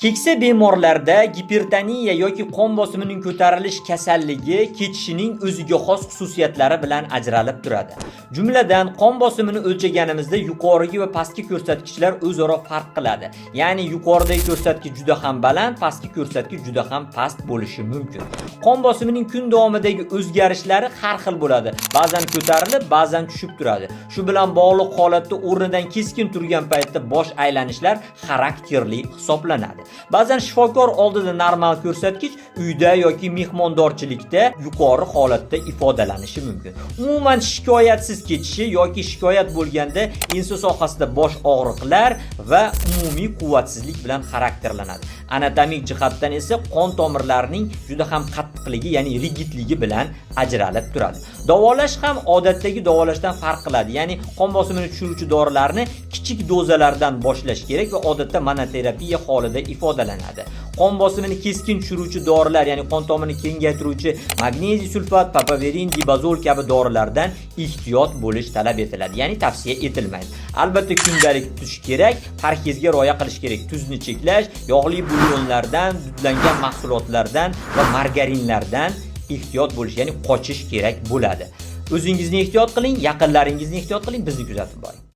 Keksa bemorlarda gipertoniya yoki qon bosimining ko'tarilish kasalligi kechishining o'ziga xos xususiyatlari bilan ajralib turadi. Jumladan, qon bosimini o'lchaganimizda yuqorgi va pastki ko'rsatkichlar o'zaro farq qiladi. Ya'ni yuqoridagi ko'rsatkich juda ham baland, pastki ko'rsatkich juda ham past bo'lishi mumkin. Qon bosimining kun davomidagi o'zgarishlari har xil bo'ladi. Ba'zan ko'tarilib, ba'zan tushib turadi. Shu bilan bog'liq holatda o'rnidan keskin turgan paytda bosh aylanishlar xarakterli hisoblanadi. Ba'zan shifokor oldida normal ko'rsatkich uyda yoki mehmondorchilikda yuqori holatda ifodalanishi mumkin. Umuman shikoyatsiz kechishi yoki shikoyat bo'lganda insu sohasida bosh og'riqlar va umumiy quvvatsizlik bilan xarakterlanadi. Anatomik jihatdan esa qon tomirlarining juda ham qattiqligi, ya'ni rigidligi bilan ajralib turadi. Davolash ham odatdagi davolashdan farq qiladi. Ya'ni qon bosimini tushiruvchi dorilarni kichik dozalardan boshlash kerak va odatda monoterapiya holida ifodalanadi. Qon bosimini keskin tushiruvchi dorilar, ya'ni qon tomirini kengaytiruvchi magneziy sulfat, papaverin, dibazol kabi dorilardan ehtiyot bo'lish talab etiladi, ya'ni tavsiya etilmaydi. Albatta kundalik tutish kerak, parhezga rioya qilish kerak. Tuzni cheklash, yog'li bulyonlardan, dudlangan mahsulotlardan va margarinlardan ehtiyot bo'lish, ya'ni qochish kerak bo'ladi. O'zingizni ehtiyot qiling, yaqinlaringizni ehtiyot qiling, bizni kuzatib boring.